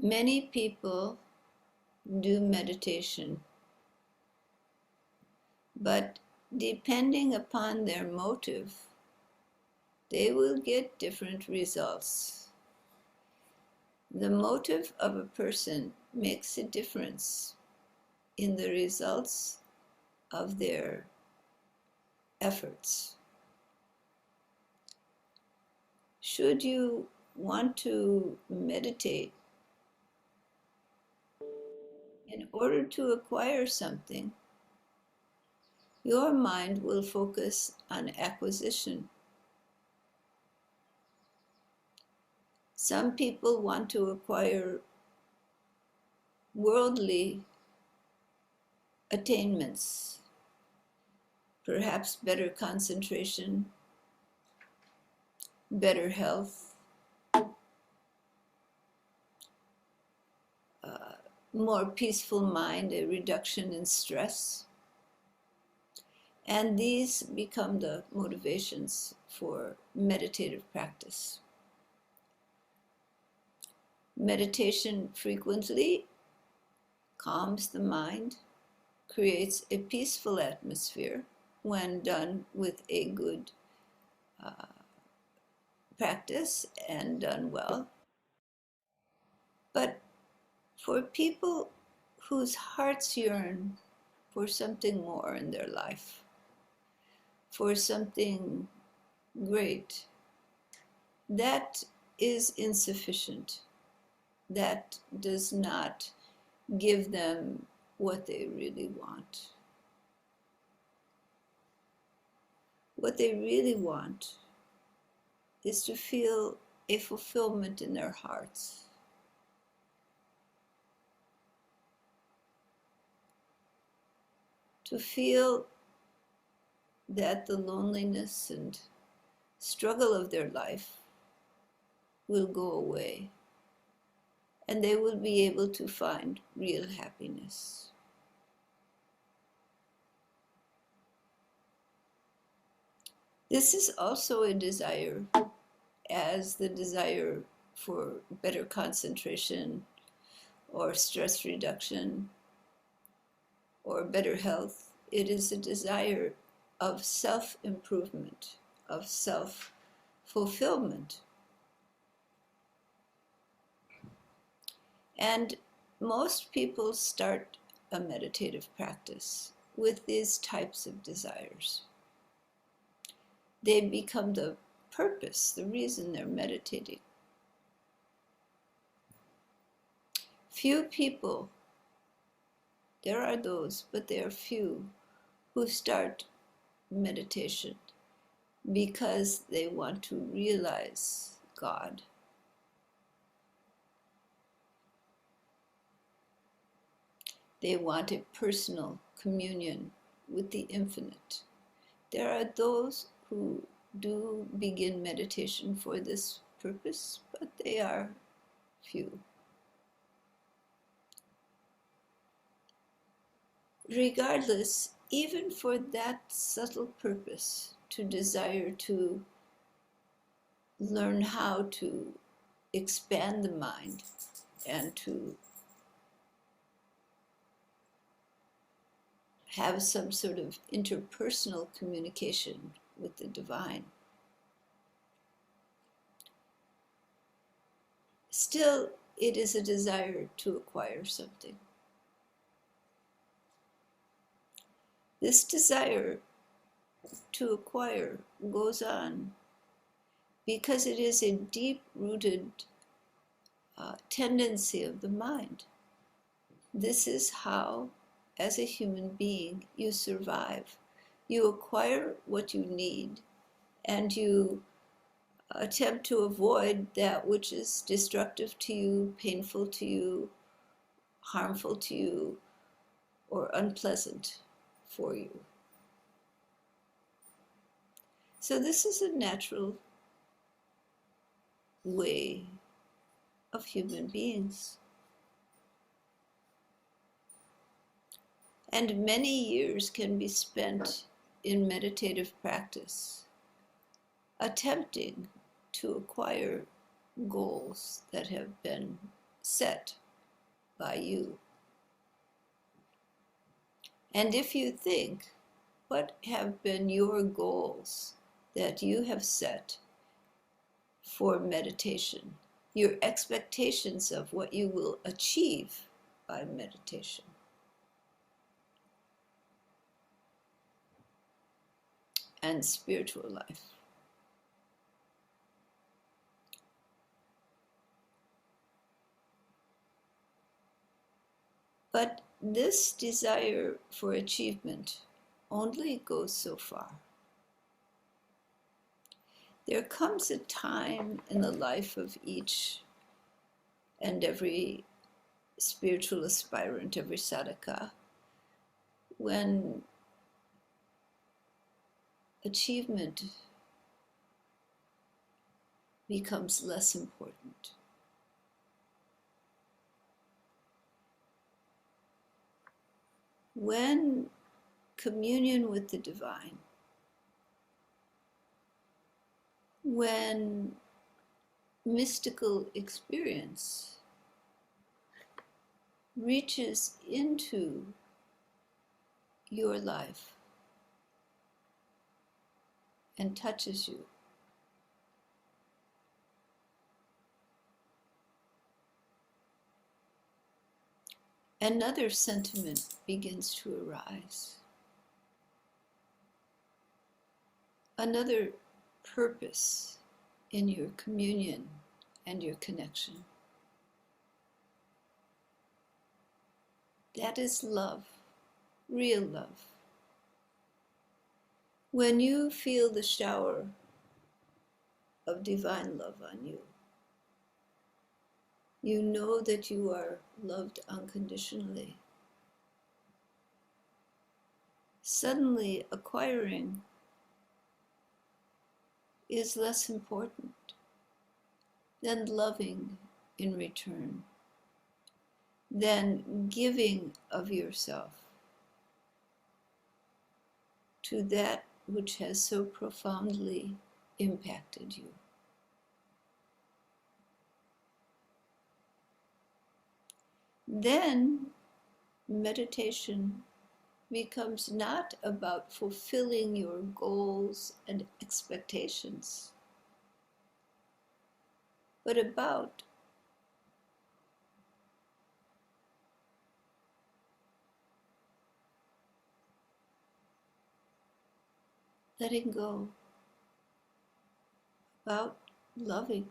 Many people do meditation, but depending upon their motive, they will get different results. The motive of a person makes a difference in the results of their efforts. Should you want to meditate in order to acquire something, your mind will focus on acquisition. Some people want to acquire worldly attainments, perhaps better concentration, better health, more peaceful mind, a reduction in stress. And these become the motivations for meditative practice. Meditation frequently calms the mind, creates a peaceful atmosphere when done with a good practice and done well. But for people whose hearts yearn for something more in their life, for something great, that is insufficient. That does not give them what they really want. What they really want is to feel a fulfillment in their hearts. To feel that the loneliness and struggle of their life will go away, and they will be able to find real happiness. This is also a desire, as the desire for better concentration or stress reduction or better health. It is a desire of self-improvement, of self-fulfillment. And most people start a meditative practice with these types of desires. They become the purpose, the reason they're meditating. Few people, there are those, but they are few, who start meditation because they want to realize God. They want a personal communion with the infinite. There are those who do begin meditation for this purpose, but they are few. Regardless, even for that subtle purpose, to desire to learn how to expand the mind and to have some sort of interpersonal communication with the divine. Still, it is a desire to acquire something. This desire to acquire goes on because it is a deep-rooted tendency of the mind. This is how, as a human being, you survive. You acquire what you need, and you attempt to avoid that which is destructive to you, painful to you, harmful to you, or unpleasant for you. So this is a natural way of human beings. And many years can be spent in meditative practice, attempting to acquire goals that have been set by you. And if you think, what have been your goals that you have set for meditation, your expectations of what you will achieve by meditation? And spiritual life. But this desire for achievement only goes so far. There comes a time in the life of each and every spiritual aspirant, every sadhaka, when achievement becomes less important. When communion with the divine, when mystical experience reaches into your life and touches you, another sentiment begins to arise. Another purpose in your communion and your connection. That is love, real love. When you feel the shower of divine love on you, you know that you are loved unconditionally. Suddenly, acquiring is less important than loving in return, than giving of yourself to that which has so profoundly impacted you. Then meditation becomes not about fulfilling your goals and expectations, but about letting go, about loving,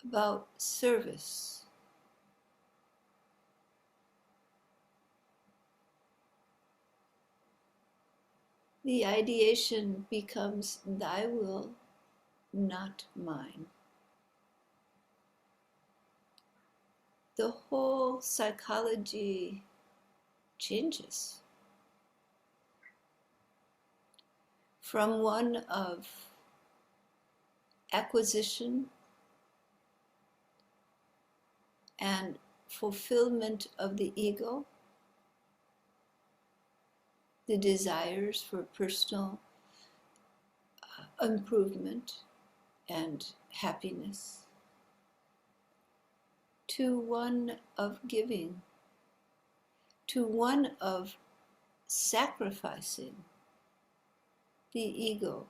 about service. The ideation becomes thy will, not mine. The whole psychology changes from one of acquisition and fulfillment of the ego, the desires for personal improvement and happiness, to one of giving, to one of sacrificing the ego,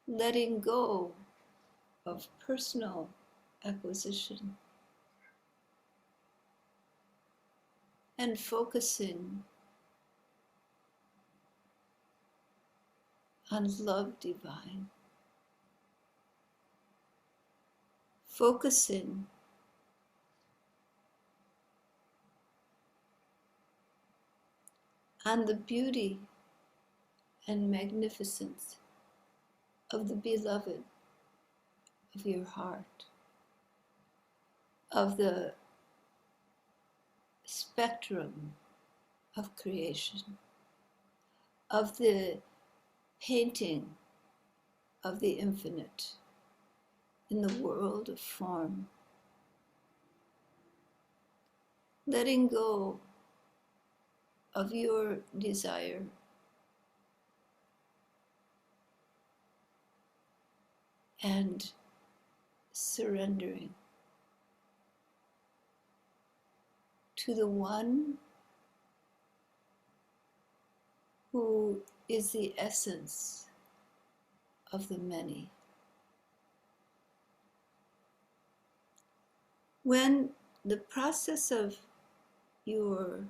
letting go of personal acquisition and focusing on love divine, focusing on the beauty and magnificence of the beloved of your heart, of the spectrum of creation, of the painting of the infinite in the world of form. Letting go of your desire and surrendering to the one who is the essence of the many. When the process of your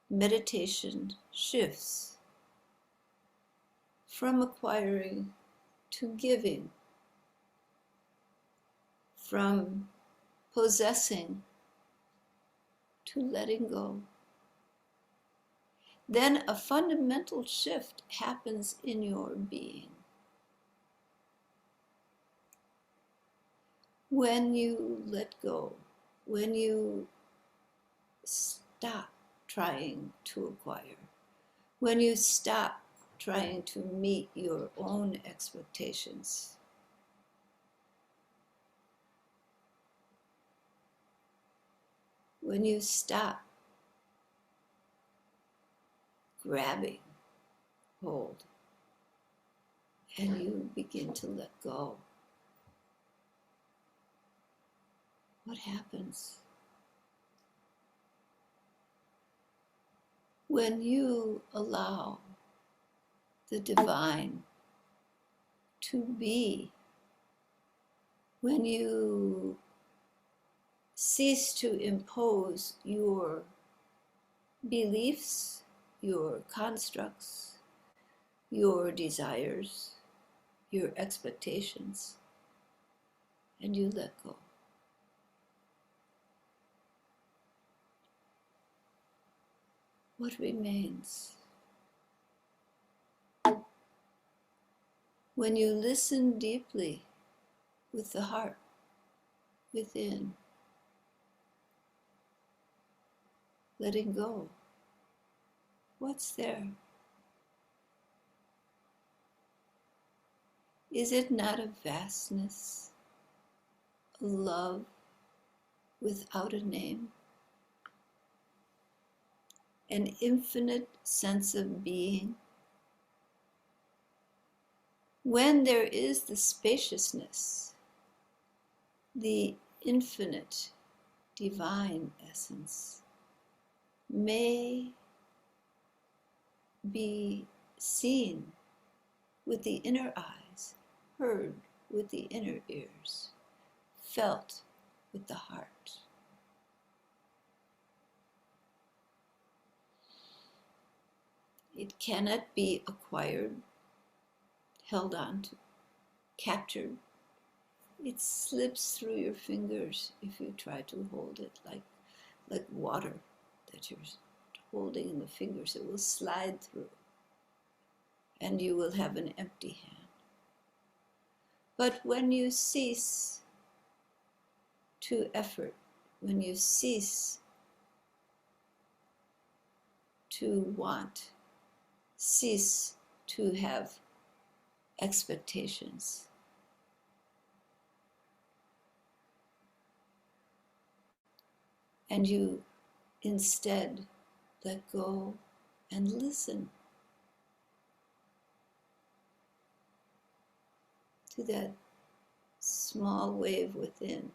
meditation shifts from acquiring to giving, from possessing to letting go, then a fundamental shift happens in your being. When you let go, when you stop trying to acquire, when you stop trying to meet your own expectations, when you stop grabbing hold and you begin to let go, what happens? When you allow the divine to be, when you cease to impose your beliefs, your constructs, your desires, your expectations, and you let go. What remains? When you listen deeply with the heart within, letting go, what's there? Is it not a vastness, a love without a name? An infinite sense of being? When there is the spaciousness, the infinite divine essence may be seen with the inner eyes, heard with the inner ears, felt with the heart. It cannot be acquired, held on to, captured. It slips through your fingers if you try to hold it like water that you're holding in the fingers. It will slide through and you will have an empty hand. But when you cease to effort, when you cease to want, cease to have expectations, and you instead let go and listen to that small wave within.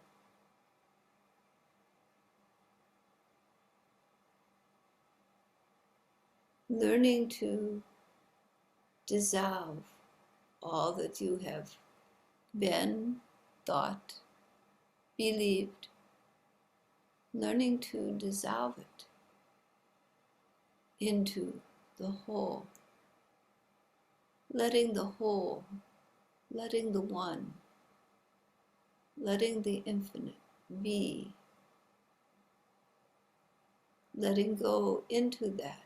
Learning to dissolve all that you have been, thought, believed, learning to dissolve it into the whole, letting the whole, letting the one, letting the infinite be, letting go into that.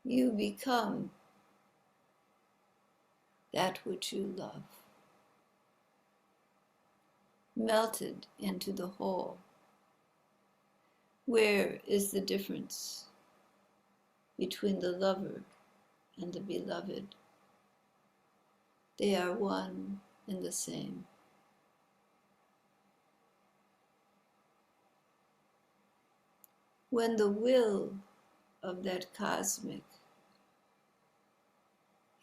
You become that which you love, melted into the whole. Where is the difference between the lover and the beloved? They are one and the same. When the will of that cosmic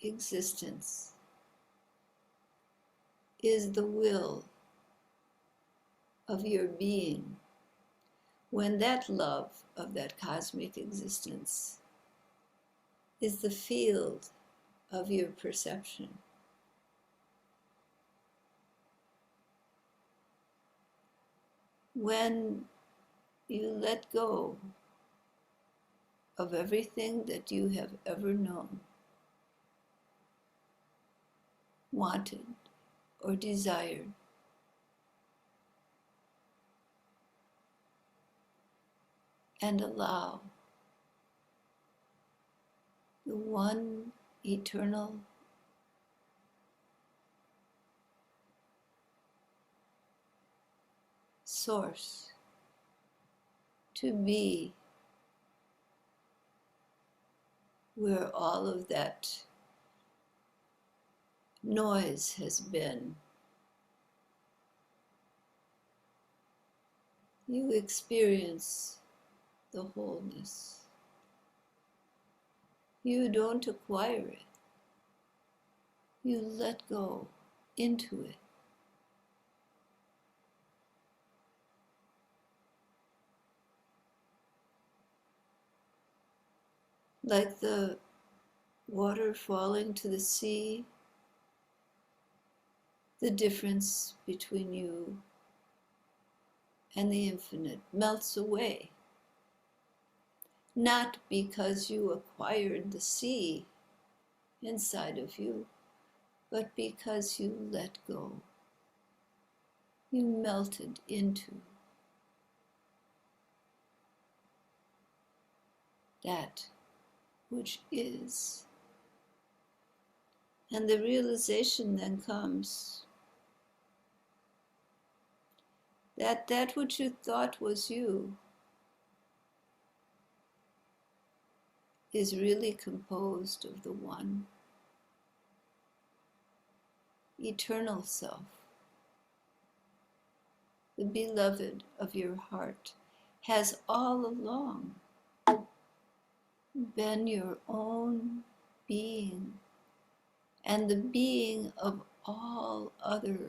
existence is the will of your being, when that love of that cosmic existence is the field of your perception, when you let go of everything that you have ever known, wanted, or desired, and allow the one eternal source to be where all of that noise has been. You experience the wholeness. You don't acquire it. You let go into it. Like the water falling to the sea, the difference between you and the infinite melts away. Not because you acquired the sea inside of you, but because you let go. You melted into that which is. And the realization then comes that that which you thought was you is really composed of the one eternal self, the beloved of your heart, has all along been your own being and the being of all other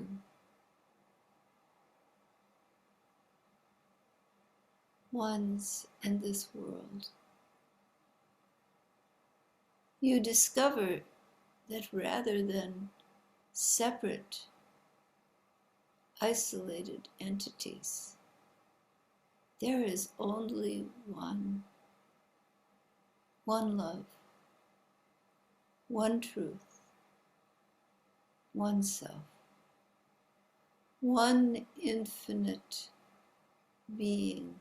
ones in this world. You discover that rather than separate, isolated entities, there is only one love, one truth, one self, one infinite being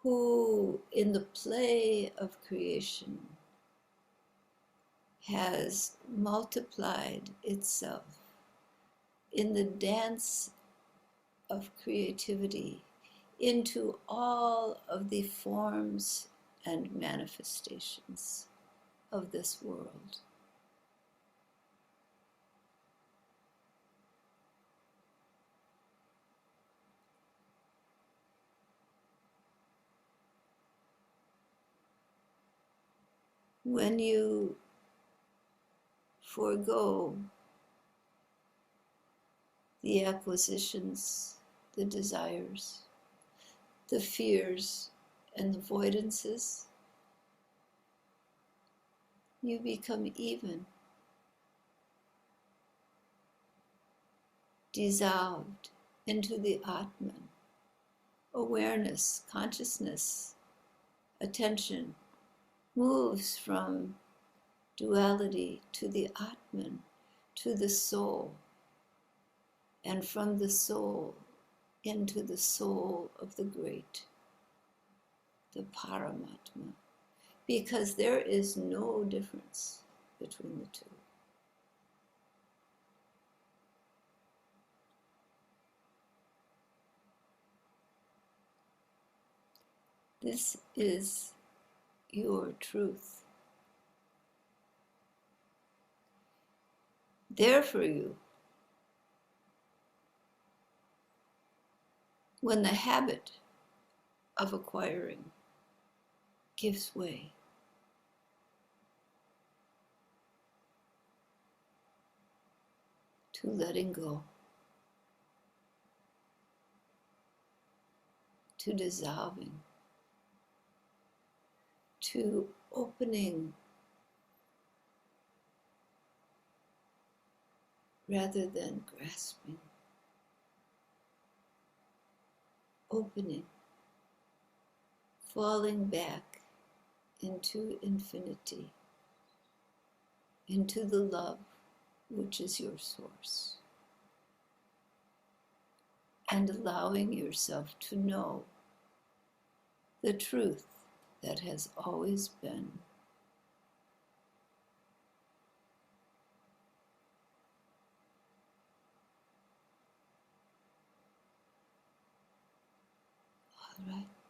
who, in the play of creation, has multiplied itself in the dance of creativity into all of the forms and manifestations of this world. When you forego the acquisitions, the desires, the fears, and the avoidances, you become even, dissolved into the Atman, awareness, consciousness, attention, moves from duality to the Atman, to the soul, and from the soul into the soul of the great, the Paramatma, because there is no difference between the two. This is your truth. There for you, when the habit of acquiring gives way. to letting go, to dissolving, to opening rather than grasping, opening, falling back into infinity, into the love which is your source, and allowing yourself to know the truth that has always been. All right.